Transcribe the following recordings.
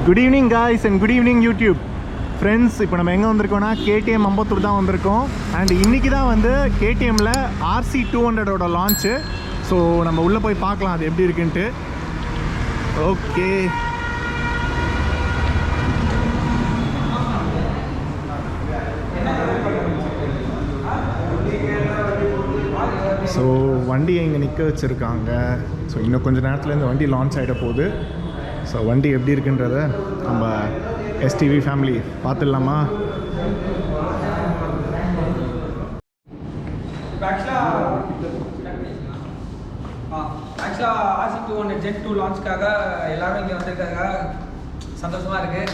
Good evening guys and good evening YouTube friends. இப்போ நம்ம எங்கே வந்திருக்கோம்னா கேடிஎம் அம்பத்தூர் தான் வந்திருக்கோம். அண்ட் இன்றைக்கி தான் வந்து கேடிஎம்மில் RC 200ஓட லான்ச்சு. ஸோ நம்ம உள்ளே போய் பார்க்கலாம் அது எப்படி இருக்குன்ட்டு. ஓகே, ஸோ வண்டியை இங்கே நிற்க வச்சுருக்காங்க. ஸோ இன்னும் கொஞ்சம் நேரத்தில் இந்த வண்டி லான்ச் ஆகிட போகுது. ஸோ வண்டி எப்படி இருக்குன்றத நம்ம எஸ்டிவி ஃபேமிலி பார்த்துடலாமா? ஆக்சுவலாக RC 200 Gen 2 லான்ச்சுக்காக எல்லோரும் இங்கே வந்திருக்காங்க. சந்தோஷமாக இருக்குது.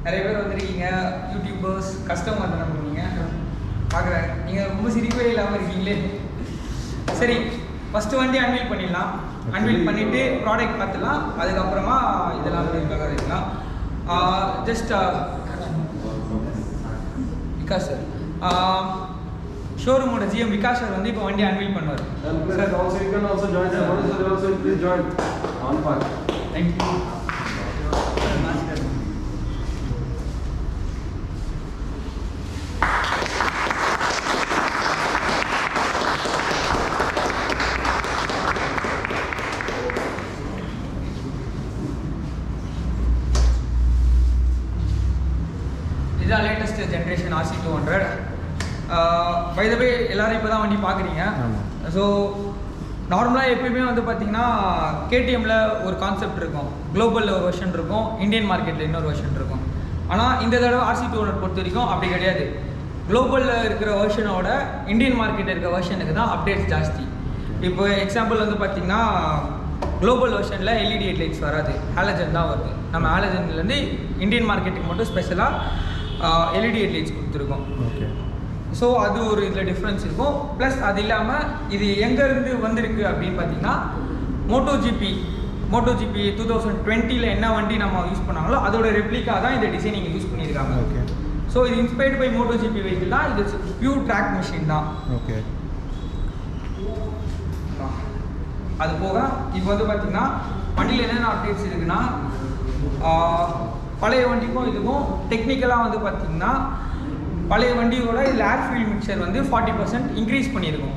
நிறைய பேர் வந்திருக்கீங்க, யூடியூபர்ஸ், கஸ்டமர் தானே பண்ணுவீங்க பார்க்குறேன். நீங்கள் ரொம்ப சிரிப்பே இல்லாமல் இருக்கீங்களே. சரி, ஃபஸ்ட்டு வண்டி அன்வீல் பண்ணிடலாம். அன்வீல் பண்ணிவிட்டு ப்ராடக்ட் பார்த்துலாம். அதுக்கப்புறமா இதெல்லாம் பண்ணியிருக்காங்க இருக்கலாம். ஜஸ்ட் விகாஸ் சார், ஷோரூமோட GM விகாஸ் சார் வந்து இப்போ வண்டி அன்வீல் பண்ணுவார். தேங்க்யூ. இதுதான் latest generation RC 200. By the way எல்லோரும் இப்போ தான் வண்டி பார்க்குறீங்க. ஸோ நார்மலாக எப்பயுமே வந்து பார்த்தீங்கன்னா கேடிஎம்மில் ஒரு கான்செப்ட் இருக்கும், குளோபலில் ஒரு வெர்ஷன் இருக்கும், இந்தியன் மார்க்கெட்டில் இன்னொரு வெர்ஷன் இருக்கும். ஆனால் இந்த தடவை RC 200 பொறுத்த வரைக்கும் அப்படி கிடையாது. குளோபலில் இருக்கிற வெர்ஷனோட இந்தியன் மார்க்கெட்டில் இருக்கிற வெர்ஷனுக்கு தான் அப்டேட்ஸ் ஜாஸ்தி. இப்போ எக்ஸாம்பிள் வந்து பார்த்தீங்கன்னா குளோபல் வெர்ஷனில் LED ஹெட்லைட்ஸ் வராது, ஹாலஜன் தான் வருது. நம்ம ஹாலஜன்லேருந்து இந்தியன் மார்க்கெட்டுக்கு மட்டும் ஸ்பெஷலாக LED ஹெட்லைட்ஸ் கொடுத்துருக்கோம். ஓகே, ஸோ அது ஒரு இதில் டிஃப்ரென்ஸ் இருக்கும். ப்ளஸ் அது இல்லாமல் இது எங்கேருந்து வந்திருக்கு அப்படின்னு பார்த்தீங்கன்னா MotoGP 2020 என்ன வண்டி நம்ம யூஸ் பண்ணாங்களோ அதோட ரெப்ளிகா தான் இந்த டிசைனிங் யூஸ் பண்ணியிருக்காங்க. ஓகே, ஸோ இது இன்ஸ்பைர்டு பை MotoGP வெஹிக்கிள் தான். இது பியூர் ட்ராக் மிஷின் தான். ஓகே, அது போக இப்போ வந்து பார்த்தீங்கன்னா வண்டியில் என்னென்ன அப்டேட்ஸ் இருக்குன்னா, பழைய வண்டிக்கும் இதுக்கும் டெக்னிக்கலாக வந்து பார்த்திங்கன்னா பழைய வண்டியோட இதில் ஏர் ஃபியூல் மிக்சர் வந்து 40% இன்க்ரீஸ் பண்ணியிருக்கும்.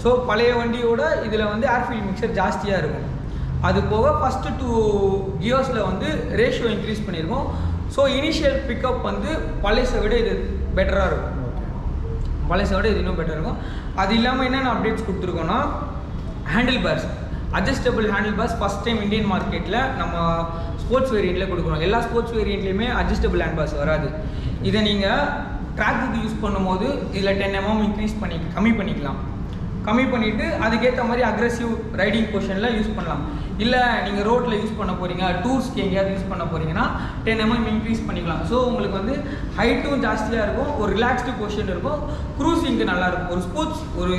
ஸோ பழைய வண்டியோட இதில் வந்து ஏர் ஃபியூல் மிக்சர் ஜாஸ்தியாக இருக்கும். அது போக ஃபஸ்ட்டு 2 கியர்ஸில் வந்து ரேஷியோ இன்க்ரீஸ் பண்ணியிருக்கோம். ஸோ இனிஷியல் பிக்கப் வந்து பழையசை விட இது பெட்டராக இருக்கும். பழையசை விட இது இன்னும் பெட்டராக இருக்கும். அது இல்லாமல் என்னென்ன அப்டேட்ஸ் கொடுத்துருக்கோன்னா, handle bars, adjustable handle bars first time Indian மார்க்கெட்டில் நம்ம ஸ்போர்ட்ஸ் வேரியண்ட்டில் கொடுக்குறோம். எல்லா ஸ்போர்ட்ஸ் வேரியண்ட்லேயுமே அட்ஜஸ்டபிள் ஹேண்ட் பார்ஸ் வராது. இதை நீங்கள் ட்ராக்குக்கு யூஸ் பண்ணும்போது இதில் 10 mm கம்மி பண்ணிவிட்டு அதுக்கேற்ற மாதிரி அக்ரெசிவ் ரைடிங் பொசிஷனில் யூஸ் பண்ணலாம். இல்லை நீங்கள் ரோட்டில் யூஸ் பண்ண போகிறீங்க, டூர்ஸ்க்கு எங்கேயாவது யூஸ் பண்ண போகிறீங்கன்னா 10 mm இன்க்ரீஸ் பண்ணிக்கலாம். ஸோ உங்களுக்கு வந்து ஹைட்டும் ஜாஸ்தியாக இருக்கும், ஒரு ரிலாக்ஸ்டு பொசிஷன் இருக்கும், க்ரூஸிங்க்கு நல்லாயிருக்கும். ஒரு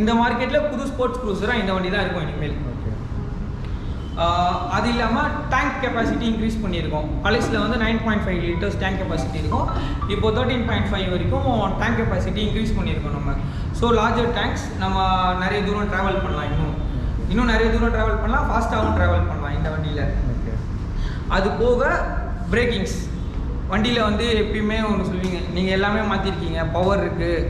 இந்த மார்க்கெட்டில் புது ஸ்போர்ட்ஸ் க்ரூஸராக இந்த வண்டி தான் இருக்கும் இனிமேல். அது இல்லாமல் டேங்க் கெப்பாசிட்டி இன்க்ரீஸ் பண்ணியிருக்கோம். பழசில் வந்து 9.5 liters டேங்க் கெப்பாசிட்டி இருக்கும். இப்போ 13.5 வரைக்கும் டேங்க் கெப்பாசிட்டி இன்க்ரீஸ் பண்ணியிருக்கோம் நம்ம. ஸோ லார்ஜர் டேங்க்ஸ், நம்ம நிறைய தூரம் ட்ராவல் பண்ணலாம், இன்னும் நிறைய தூரம் ட்ராவல் பண்ணலாம், ஃபாஸ்ட்டாகவும் ட்ராவல் பண்ணலாம் இந்த வண்டியில். அது போக பிரேக்கிங்ஸ், வண்டியில் வந்து எப்பயுமே ஒன்று சொல்லுவீங்க, நீங்கள் எல்லாமே மாற்றிருக்கீங்க, பவர் இருக்குது,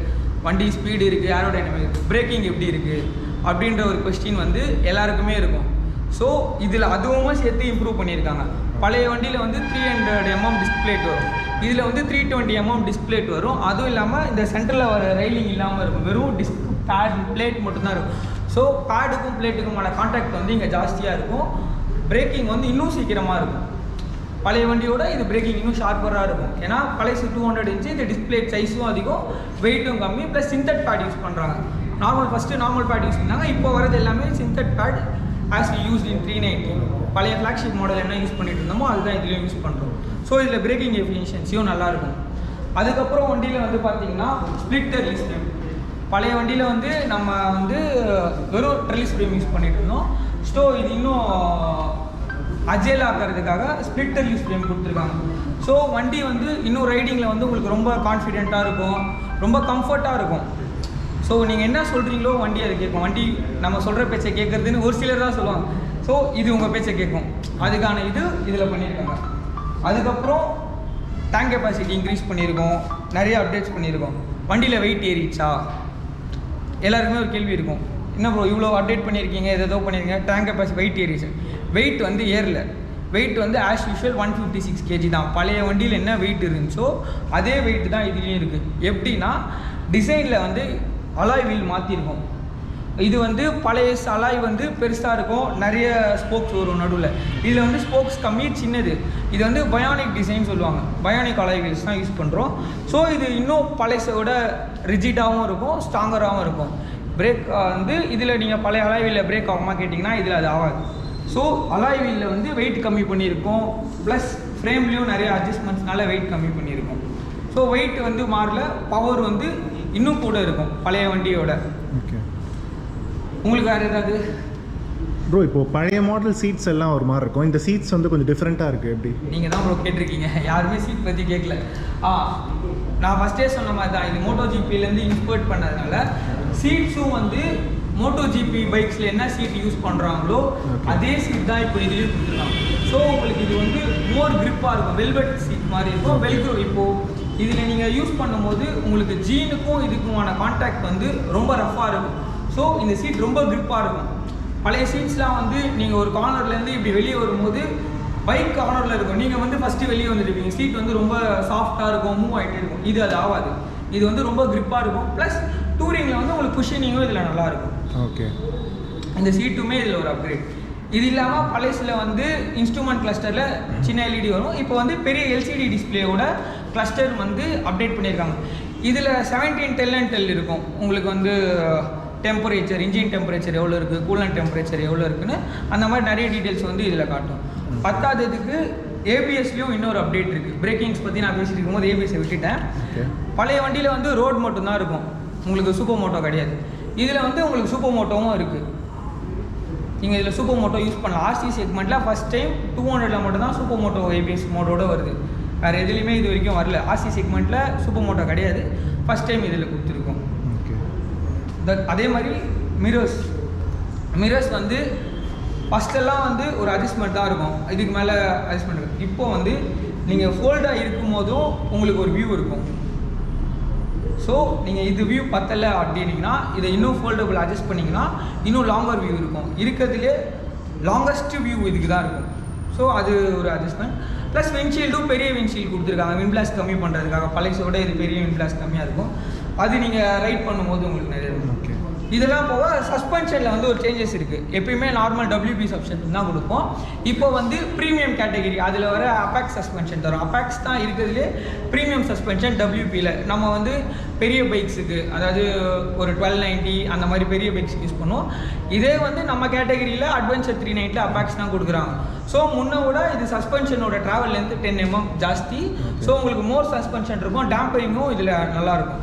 வண்டி ஸ்பீடு இருக்குது, ஏரோடைனமிக் இருக்குது, பிரேக்கிங் எப்படி இருக்குது அப்படின்ற ஒரு கொஸ்டின் வந்து எல்லாருக்குமே இருக்கும். ஸோ இதில் அதுவும் சேர்த்து இம்ப்ரூவ் பண்ணியிருக்காங்க. பழைய வண்டியில் வந்து 300 mm டிஸ்பிளேட் வரும், இதில் வந்து 320 mm டிஸ்பிளேட் வரும். அதுவும் இல்லாமல் இந்த சென்டரில் வர ரெயிலிங் இல்லாமல் இருக்கும், வெறும் பேட் பிளேட் மட்டும்தான் இருக்கும். ஸோ பேடுக்கும் பிளேட்டுக்குமான கான்டாக்ட் வந்து இங்கே ஜாஸ்தியாக இருக்கும். பிரேக்கிங் வந்து இன்னும் சீக்கிரமாக இருக்கும். பழைய வண்டியோட இது பிரேக்கிங் இன்னும் ஷார்ப்பராக இருக்கும். ஏன்னா பழைய 200 inch இந்த டிஸ்பிளே சைஸும் அதிகம், வெயிட்டும் கம்மி, ப்ளஸ் சிந்தட் பேட் யூஸ் பண்ணுறாங்க. ஃபஸ்ட்டு நார்மல் பேட் யூஸ் பண்ணாங்க, இப்போ வரது எல்லாமே சிந்தட் bad as we used in 390. பழைய ஃப்ளாக்ஷிப் மாடல் என்ன யூஸ் பண்ணிட்டு இருந்தோமோ அதுதான் இதுலேயும் யூஸ் பண்ணுறோம். ஸோ இதில் பிரேக்கிங் எஃபிஷியன்சியும் நல்லாயிருக்கும். அதுக்கப்புறம் வண்டியில் வந்து பார்த்திங்கன்னா ஸ்ப்ளிட் ரிலீஸ் ஃப்ரேம். பழைய வண்டியில் வந்து நம்ம வந்து வெறும் ரிலீஸ் ஃப்ரேம் யூஸ் பண்ணிட்டு இருந்தோம். ஸோ இது இன்னும் அஜேல் ஆக்கிறதுக்காக ஸ்ப்ளிட் ரிலீஸ் ஃப்ரேம் கொடுத்துருக்காங்க. ஸோ வண்டி வந்து இன்னும் ரைடிங்கில் வந்து உங்களுக்கு ரொம்ப கான்ஃபிடென்ட்டாக இருக்கும், ரொம்ப கம்ஃபர்ட்டாக இருக்கும். ஸோ நீங்கள் என்ன சொல்கிறீங்களோ வண்டி அதை கேட்கும். வண்டி நம்ம சொல்கிற பேச்சை கேட்குறதுன்னு ஒரு சிலர் தான் சொல்லுவாங்க. ஸோ இது உங்கள் பேச்சை கேட்கும். அதுக்கான இது இதில் பண்ணியிருக்காங்க. அதுக்கப்புறம் டேங்க் கெப்பாசிட்டி இன்க்ரீஸ் பண்ணியிருக்கோம், நிறைய அப்டேட்ஸ் பண்ணியிருக்கோம். வண்டியில் வெயிட் ஏறிடுச்சா எல்லாருக்குமே ஒரு கேள்வி இருக்கும், என்ன ப்ரோ இவ்வளோ அப்டேட் பண்ணியிருக்கீங்க, ஏதோ பண்ணியிருக்கீங்க, டேங்க் கெப்பாசிட்டி வெயிட் ஏறிடுச்சு. வெயிட் வந்து ஏறல, வெயிட் வந்து ஆஸ் யூஷுவல் 156 kg தான். பழைய வண்டியில் என்ன வெயிட் இருந்துச்சோ அதே வெயிட் தான் இதுலேயும் இருக்குது. எப்படின்னா டிசைனில் வந்து அலாய் வீல் மாற்றிருக்கோம். இது வந்து பழைய அலாய் வந்து பெருசாக இருக்கும், நிறைய ஸ்போக்ஸ் வரும் நடுவில். இதில் வந்து ஸ்போக்ஸ் கம்மி, சின்னது. இது வந்து பயானிக் டிசைன் சொல்லுவாங்க, பயானிக் அலாய் வீல்ஸ் தான் யூஸ் பண்ணுறோம். ஸோ இது இன்னும் பழையசோட ரிஜிடாகவும் இருக்கும், ஸ்ட்ராங்கராகவும் இருக்கும். பிரேக் வந்து இதில் நீங்கள் பழைய அலாய் வீலில் பிரேக் ஆகுமா கேட்டிங்கன்னா இதில் அது ஆகாது. ஸோ அலாய் வீலில் வந்து வெயிட் கம்மி பண்ணியிருக்கோம், ப்ளஸ் ஃப்ரேம்லேயும் நிறைய அட்ஜஸ்ட்மெண்ட்ஸ்னால வெயிட் கம்மி பண்ணியிருக்கோம். ஸோ வெயிட் வந்து மாறல, பவர் வந்து இன்னும் கூட இருக்கும் பழைய வண்டியோட. ஓகே, உங்களுக்கு வேறு ஏதாவது ப்ரோ? இப்போது பழைய மாடல் சீட்ஸ் எல்லாம் ஒரு மாதிரி இருக்கும், இந்த சீட்ஸ் வந்து கொஞ்சம் டிஃப்ரெண்ட்டாக இருக்குது. எப்படி? நீங்கள் தான் ப்ரோ கேட்டிருக்கீங்க, யாருமே சீட் பற்றி கேட்கல. நான் ஃபஸ்ட்டே சொன்ன மாதிரி தான், இது மோட்டோ ஜிபிலேருந்து இன்ஸ்பர்ட் பண்ணதுனால சீட்ஸும் வந்து மோட்டோ ஜிபி பைக்ஸில் என்ன சீட் யூஸ் பண்ணுறாங்களோ அதே சீட் தான் இப்போ இதுலேயும் கொடுத்துருக்காங்க. ஸோ உங்களுக்கு இது வந்து மோர் கிரிப்பாக இருக்கும், வெல்வெட் சீட் மாதிரி இருக்கும், வெல்க்ரோ. இப்போது இதில் நீங்கள் யூஸ் பண்ணும்போது உங்களுக்கு ஜீனுக்கும் இதுக்குமான கான்டாக்ட் வந்து ரொம்ப ரஃப்பாக இருக்கும். ஸோ இந்த சீட் ரொம்ப கிரிப்பாக இருக்கும். பழைய சீட்ஸ்லாம் வந்து நீங்கள் ஒரு கார்னர்லேருந்து இப்படி வெளியே வரும்போது பைக் கார்னரில் இருக்கும், நீங்கள் வந்து ஃபஸ்ட்டு வெளியே வந்துருப்பீங்க, சீட் வந்து ரொம்ப சாஃப்டாக இருக்கும், மூவ் ஆகிட்டே இருக்கும். இது அது ஆகாது, இது வந்து ரொம்ப கிரிப்பாக இருக்கும். ப்ளஸ் டூரிங்கில் வந்து உங்களுக்கு குஷனிங்கும் இதில் நல்லாயிருக்கும். ஓகே, இந்த சீட்டுமே இதில் ஒரு அப்கிரேட். இது இல்லாமல் பழையசில் வந்து இன்ஸ்ட்ருமெண்ட் கிளஸ்டரில் சின்ன எல்இடி வரும், இப்போ வந்து பெரிய எல்சிடி டிஸ்பிளேயோட கிளஸ்டர் வந்து அப்டேட் பண்ணியிருக்காங்க. இதில் 17:10 இருக்கும். உங்களுக்கு வந்து டெம்பரேச்சர், இன்ஜின் டெம்பரேச்சர் எவ்வளோ இருக்குது, கூலண்ட் டெம்பரேச்சர் எவ்வளோ இருக்குன்னு அந்த மாதிரி நிறைய டீட்டெயில்ஸ் வந்து இதில் காட்டும். பத்தாததுக்கு ஏபிஎஸ்லேயும் இன்னொரு அப்டேட் இருக்குது. பிரேக்கிங்ஸ் பற்றி நான் பேசிட்டு இருக்கும்போது ஏபிஎஸ்ஸை விட்டுட்டேன். பழைய வண்டியில் வந்து ரோட் மட்டும்தான் இருக்கும், உங்களுக்கு சூப்பர் மோட்டோ கிடையாது. இதில் வந்து உங்களுக்கு சூப்பர் மோட்டோவும் இருக்குது. நீங்கள் இதில் சூப்பர் மோட்டோ யூஸ் பண்ணலாம். ஆர்சி செக்மெண்ட்டில் ஃபஸ்ட் டைம் 200ல் மட்டும் தான் சூப்பர் மோட்டோ ஏபிஎஸ் மோட்டோட வருது, வேறு எதுலேயுமே இது வரைக்கும் வரல. ஆர்சி செக்மெண்ட்டில் சூப்பர் மோட்டோ கிடையாது, ஃபஸ்ட் டைம் இதில் கொடுத்துருக்கோம். அதே மாதிரி மிரர்ஸ் வந்து ஃபஸ்ட்டெல்லாம் வந்து ஒரு அட்ஜஸ்ட்மெண்ட் தான் இருக்கும், இதுக்கு மேலே அட்ஜஸ்ட்மெண்ட் இருக்கும். இப்போ வந்து நீங்கள் ஃபோல்டாக இருக்கும் போதும் உங்களுக்கு ஒரு வியூ இருக்கும். ஸோ நீங்கள் இது வியூ பத்தலை அப்படின்னீங்கன்னா இதை இன்னும் ஃபோல்டபுள் அட்ஜஸ்ட் பண்ணிங்கன்னா இன்னும் லாங்கர் வியூ இருக்கும். இருக்கிறதுலே லாங்கஸ்ட் வியூ இதுக்கு தான் இருக்கும். ஸோ அது ஒரு அட்ஜஸ்ட்மெண்ட். ப்ளஸ் விண்ட்ஷீல்டும் பெரிய விண்ட்ஷீல்டு கொடுத்துருக்காங்க, விண்ட்பிளாஸ்ட் கம்மி பண்ணுறதுக்காக. பழையசோட இது பெரிய விண்ட்பிளாஸ்ட் கம்மியாக இருக்கும், அது நீங்கள் ரைட் பண்ணும்போது உங்களுக்கு நிறைய இருக்கும். இதெல்லாம் போக சஸ்பென்ஷனில் வந்து ஒரு சேஞ்சஸ் இருக்குது. எப்பயுமே நார்மல் டபிள்யூபி சஸ்பென்ஷன் தான் கொடுப்போம். இப்போ வந்து ப்ரீமியம் கேட்டகரி அதில் வர அபாக்ஸ் சஸ்பென்ஷன் தரும். அபாக்ஸ் தான் இருக்கிறதுலே ப்ரீமியம் சஸ்பென்ஷன் டபிள்யூபியில். நம்ம வந்து பெரிய பைக்ஸுக்கு, அதாவது ஒரு 1290 அந்த மாதிரி பெரிய பைக்ஸுக்கு யூஸ் பண்ணுவோம். இதே வந்து நம்ம கேட்டகரியில் அட்வென்ச்சர் 390 அபாக்ஸ் தான் கொடுக்குறாங்க. ஸோ முன்ன விட இது சஸ்பென்ஷனோட ட்ராவல் லென்த் 10 mm ஜாஸ்தி. ஸோ உங்களுக்கு மோர் சஸ்பென்ஷன் இருக்கும், டேம்பரிங்கும் இதில் நல்லாயிருக்கும்.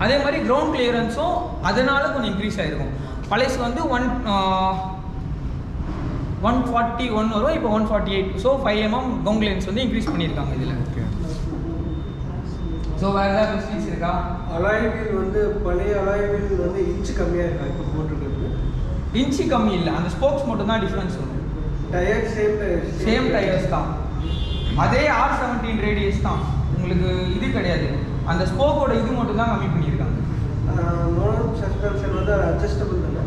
அதே மாதிரி கிரவுண்ட் கிளியரன்ஸும் அதனால் கொஞ்சம் இன்க்ரீஸ் ஆகிருக்கும். பழைய வந்து 141 வரும், இப்போ 148. ஸோ 5 mm கிரவுண்ட் கிளியரன்ஸ் வந்து இன்க்ரீஸ் பண்ணியிருக்காங்க இதில். ஸோ வேறு ஏதாவது ஃபெசிலிட்டிஸ் இருக்கா? அலாய் வீல் வந்து பழைய அலாய் வீல் வந்து இன்ச்சு கம்மியாக இருக்கா இப்போ போட்டுருக்கு? இன்ச்சு கம்மி இல்லை, அந்த ஸ்போக்ஸ் மட்டும் தான் டிஃப்ரென்ஸ் வரும். டயர் சேம் டயர்ஸ் தான், அதே R17 ரேடியஸ் தான். உங்களுக்கு இது கிடையாது, அந்த ஸ்போக்கோட இது மட்டும் தான் கம்மி பண்ணியிருக்காங்க. சஸ்பென்ஷன் வந்து அட்ஜஸ்டபிள் தானே?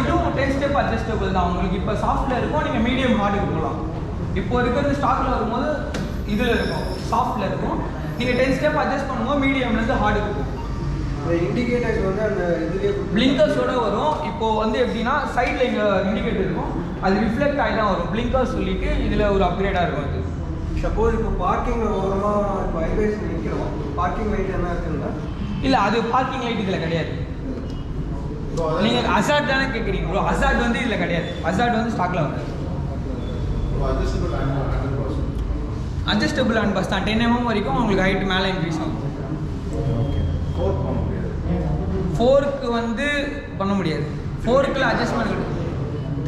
இதுவும் 10 ஸ்டெப் அட்ஜஸ்டபிள் தான். உங்களுக்கு இப்போ சாஃப்டில் இருக்கும், நீங்கள் மீடியம் ஹார்டுக்கு போகலாம். இப்போ இருக்கிறது ஸ்டாக்கில் வரும்போது இதில் இருக்கும், சாஃப்டில் இருக்கும். நீங்கள் 10 ஸ்டெப் அட்ஜஸ்ட் பண்ணும்போது மீடியம்லேருந்து ஹார்டுக்கு போகும். இண்டிகேட்டர்ஸ் வந்து அந்த இதுலேயே பிளிங்கர்ஸோட வரும். இப்போது வந்து எப்படின்னா சைடில் இங்கே இண்டிகேட்டர் இருக்கும், அது ரிஃப்ளெக்ட் ஆகி தான் வரும். பிளிங்கர்ஸ் சொல்லிட்டு இதில் ஒரு அப்கிரேடாக இருக்கும். அது சப்போஸ் இப்போ பார்க்கிங் ஓரமாக இப்போ ஹைவேஸ் நிற்கிறோம், பார்க்கிங் லைட் என்ன இருக்குங்களா? இல்லை, அது பார்க்கிங் லைட் இதில் கிடையாது. நீங்கள் அசாட் தானே கேட்குறீங்க ப்ரோ? அசாட் வந்து இதில் கிடையாது, அசாட் வந்து ஸ்டாக்கில் வந்து அட்ஜஸ்டபிள் அண்ட் பஸ் தான். 10 mm வரைக்கும் உங்களுக்கு ஹைட் மேலே இன்க்ரீஸ் ஆகும். 4க்கு வந்து பண்ண முடியாது, 4க்குள்ள அட்ஜஸ்ட்மெண்ட் இருக்குது.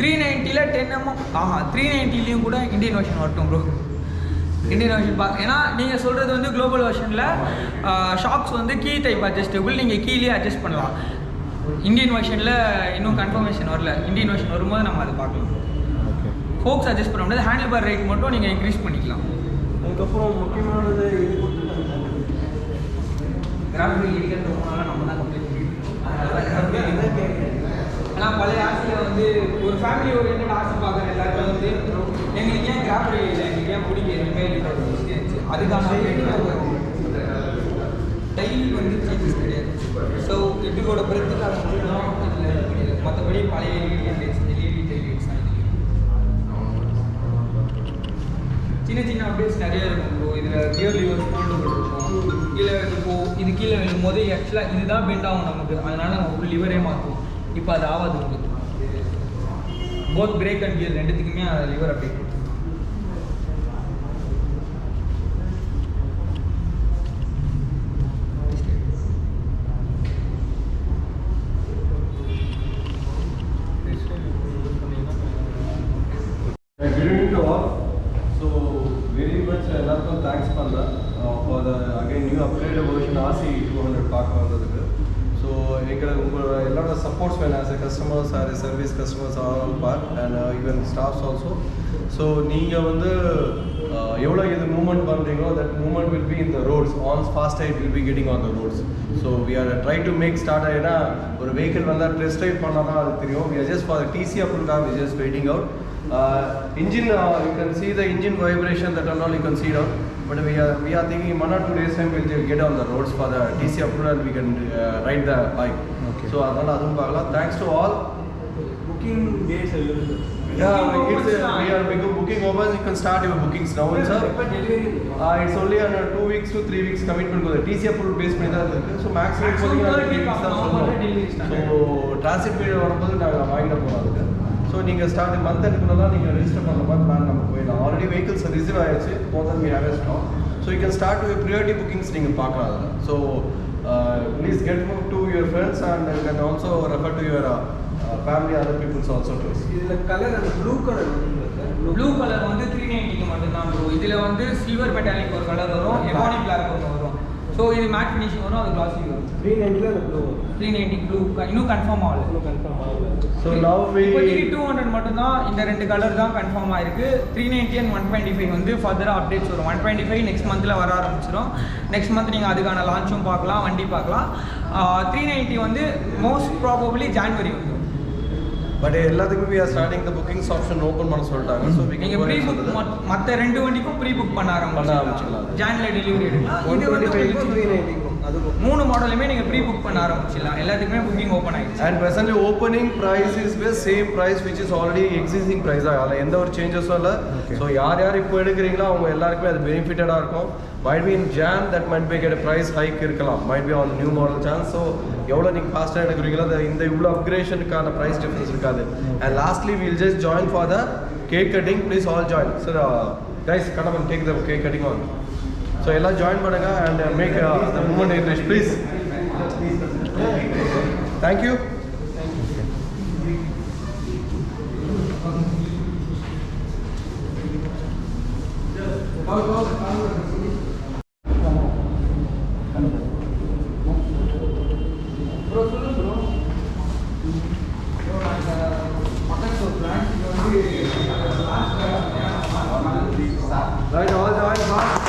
390ல் 10 mm 390லையும் கூட இந்தியன் வெர்ஷன் வரட்டும் ப்ரோ. இந்தியன் வெர்ஷன் ஏன்னா நீங்கள் சொல்கிறது வந்து குளோபல் வெர்ஷனில் ஷாக்ஸ் வந்து கீ டைப் அட்ஜஸ்டபிள், நீங்கள் கீழே அட்ஜஸ்ட் பண்ணலாம். இந்தியன் வெர்ஷனில் இன்னும் கன்ஃபர்மேஷன் வரல, இந்தியன் வெர்ஷன் வரும்போது நம்ம அதை பார்க்கலாம். ஃபோக்ஸ் அட்ஜஸ்ட் பண்ண முடியாது, ஹேண்டில் பார் ரேட் மட்டும் நீங்கள் இன்க்ரீஸ் பண்ணிக்கலாம். அதுக்கப்புறம் முக்கியமானது இது கொடுத்துருக்காங்க. கிராஃபிக் இருக்கிறது ரொம்ப நாளாக நம்ம தான் கம்ப்ளீட் பண்ணிட்டு ஆனால் பழைய ஆசையில் வந்து ஒரு ஃபேமிலி ஓரியன்ட் ஆசை பார்க்குற எல்லாருமே வந்து எங்களுக்கு ஏன் கிராஃபிக் இல்லை, எங்களுக்கு ஏன் பிடிக்க மேல் இருந்துச்சு. அதுக்கான டெய்லி வந்து சேஞ்சஸ் கிடையாது. ஸோ இதோட பிரத்துக்காக மட்டும்தான் இதில் கிடையாது. மற்றபடி பழைய எல்இடி டைலிட்ஸ் தான் இது. சின்ன சின்ன அப்டேட்ஸ் நிறைய இருக்கும் ப்ரோ. இதில் கியர் லிவர்ஸ் போல்டபுள் இருக்கும். கீழே இப்போது இது கீழே விழும்போது ஆக்சுவலாக இதுதான் பெண்ட் ஆகும் நமக்கு, அதனால் நம்ம ஃபுல் லிவரே மாற்றுவோம். இப்போ அது ஆகாது உங்களுக்கு. போத் பிரேக் அண்ட் கியர் ரெண்டுத்துக்குமே liver update. Good evening to all. So very much எல்லாருக்கும் தேங்க்ஸ் பண்ணுறேன் for the again new upgrade version RC 200 பார்க்க வந்ததுக்கு. ஸோ எங்களுக்கு உங்களோட எல்லாரோட சப்போர்ட்ஸ் வேணும். As a customers or service customers all part and even staffs also. So நீங்கள் வந்து எவ்வளோ இது மூவ்மெண்ட் பண்ணுறீங்களோ that movement will be in the roads on fast ride will be getting on the roads. So we are try to make start ஆகினா ஒரு vehicle வந்தால் test ride பண்ணால் தான் அது தெரியும். We are just for DC அப்ரூவ்காக we just waiting out. Engine, you can see the engine vibration, that and all you can see it out. But we are thinking in 1 or 2 days time we'll get on the roads for the TC approval and we can ride the bike. Okay. So thanks to all. Booking dates available. Yeah, we are booking over. You can start your bookings now, sir. It's only on 2 weeks to 3 weeks commitment. The TC approval based so maximum 3 weeks. So transit period வரும்போது நாங்க வாங்கிட போறோம். So நீங்கள் start month எடுக்கணும்னா நீங்கள் register பண்ணுற மாதிரி plan நம்ம போயிடலாம். ஆல்ரெடி வெஹிக்கிள்ஸ் ரிசீவ் ஆகிடுச்சு. More then we have a stock. So you can start with priority bookings நீங்கள் பார்க்கலாம் அதில். So please get move to your friends and you can also refer to your family other peoples also to. இதில் colour அந்த blue colour blue colour வந்து 390க்கு மட்டும்தான் Bru. இதில் வந்து சில்வர் மெட்டாலிக் ஒரு கலர் வரும், எபானி பிளாக் ஒன்று வரும். ஸோ இது மேட் ஃபினிஷிங் வரும், அது கிளாஸி வரும். 390 அந்த ப்ளூ 390 ப்ளூ இன்னும் கன்ஃபார்ம் ஆகல. ஸோ நவ் இப்போதைக்கு 200 மட்டும்தான் இந்த 2 கலர் தான் கன்ஃபார்ம் ஆயிருக்கு. 390 அண்ட் 125 வந்து ஃபர்தராக அப்டேட்ஸ் வரும். 125 நெக்ஸ்ட் மந்தில் வர ஆரம்பிச்சிடும். நெக்ஸ்ட் மந்த் நீங்கள் அதுக்கான லான்ச்சும் பார்க்கலாம், வண்டி பார்க்கலாம். 390 வந்து மோஸ்ட் ப்ராபபிளி ஜான்வரி வந்து. பட் எல்லாத்துக்குமே we are starting the bookings option open பண்ண சொல்லிட்டாங்க. ஸோ நீங்க ப்ரீ புக் மற்ற 2 வண்டிக்கும் ப்ரீ புக் பண்ண ஆரம்பிச்சிடலாம். ஜான்ல டெலிவரி எடுக்கலாம். இது வந்து 390 அது 3 மாடலுமே நீங்க ப்ரீ புக் பண்ண ஆரம்பிச்சிடலாம். எல்லாத்துக்குமே புக்கிங் ஓப்பன் ஆயிடுச்சு. And presently opening price is the same price which is already existing price தான். அதில் எந்த ஒரு சேஞ்சஸும் இல்லை. ஸோ யார் இப்போ எடுக்கிறீங்களோ அவங்க எல்லாருக்குமே அது பெனிஃபிட்டடாக இருக்கும். might be in Jan that might be get a price hike இருக்கலாம். might be on the new model chance. So எவ்வளோ நீங்கள் ஃபாஸ்ட்டாக எடுக்கிறீங்களோ இந்த இவ்வளோ அப்கிரேஷனுக்கான ப்ரைஸ் டிஃப்ரென்ஸ் இருக்காது. And lastly we'll just join for the cake cutting. Please all join. So guys come and take the cake cutting on. So எல்லாம் join பண்ணுங்க and make the movement enrich please. Thank you. Right, all join fast.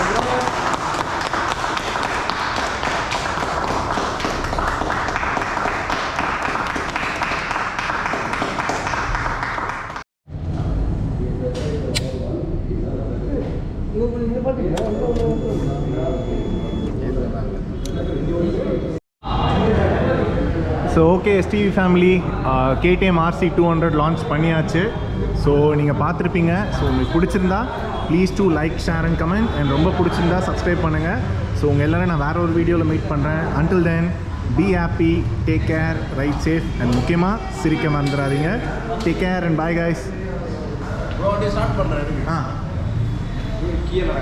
So okay STV family KTM RC 200 launch பண்ணியாச்சு. So நீங்கள் பார்த்துருப்பீங்க. So உங்களுக்கு பிடிச்சிருந்தா please to like share and comment and ரொம்ப பிடிச்சிருந்தா subscribe பண்ணுங்கள். ஸோ உங்கள் எல்லோரும் நான் வேறு ஒரு வீடியோவில் மீட் பண்ணுறேன். Until then be happy, take care, right safe and முக்கியமாக சிரிக்க மறந்துடாதீங்க. Take care and bye guys. Start பண்ணுறேன். கீழே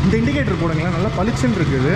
இந்த இண்டிகேட்டர் போடுங்களேன், நல்லா பளிச்சுன்னு இருக்குது.